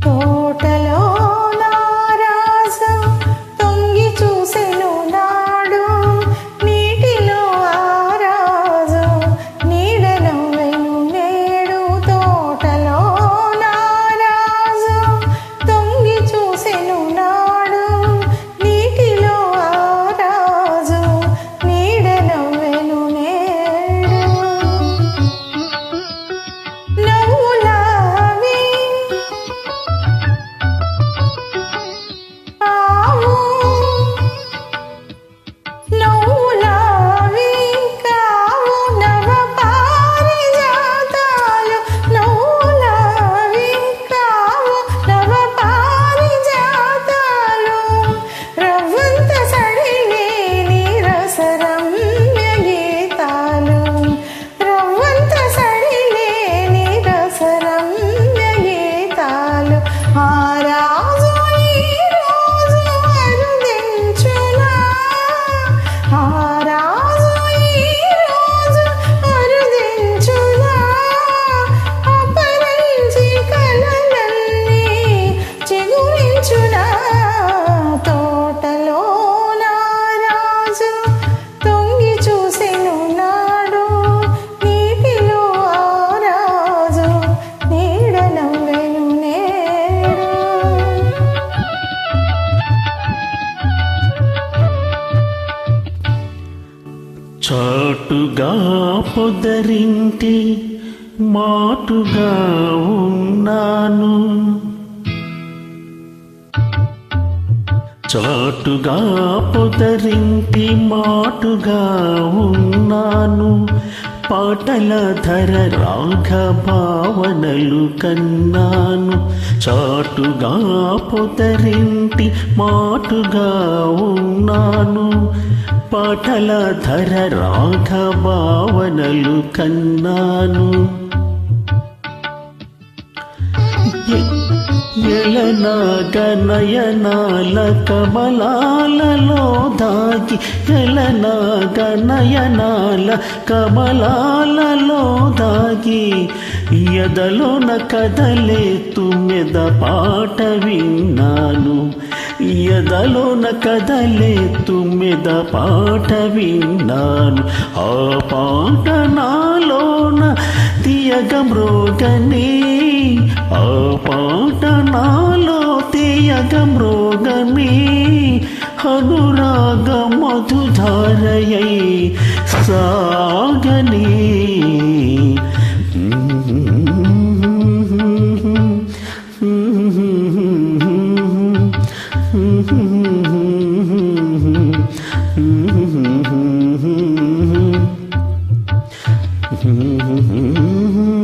తోటలో నారాజు తొంగి చూసెను నాడు, నీటిలో ఆరాజు నీడ నవ్వెను నేడు. తోటలో నారాజు తొంగి చూసెను నాడు, నీటిలో ఆరాజు నీడ నవ్వెను నేడు. నవ్వులావి నవ్వులావి కావు నవ పారిజాతాలు, నవ్వులావి కావు నవ పారిజాతాలు. రవ్వంత సడిలేని రసరమ్య గీతాలు, రవ్వంత సడిలేని రసరమ్య గీతాలు. ఆ రాజు ఈ రోజు అరుదించునా, ఆ రాజు ఈ రోజు అరుదించునా. అపరించి కలలన్నీ చిగురించునా. తోటలో నారాజు తొంగి చూసెను నాడు, నీటిలో ఆరాజు నీడ నవ్వెను నేడు. చాటుగా పొదరింటి మాటుగా ఉన్నాను, చాటుగా పొదరింటి మాటుగా ఉన్నాను. పాటల ధర రాఘభావనలు కన్నాను, చాటుగా పొదరింటి మాటుగా ఉన్నాను. పాటల ధర రాఘభావనలు కన్నాను. ఎలనాగనయనాల కమలాలలో దాగి, ఎలనాగనయనాల కమలాలలో దాగి, ఎదలోన కదలే తుమ్మెద పాట విన్నాను, ఎదలోన కదలే తుమ్మెద పాట విన్నాను. ఆ పాట నాలోన తీయగ మ్రోగనే, ఆ పాట నాలో తీయగ మ్రోగమే. అనురాగ మధుధారయై సాగనే. Mm-hmm.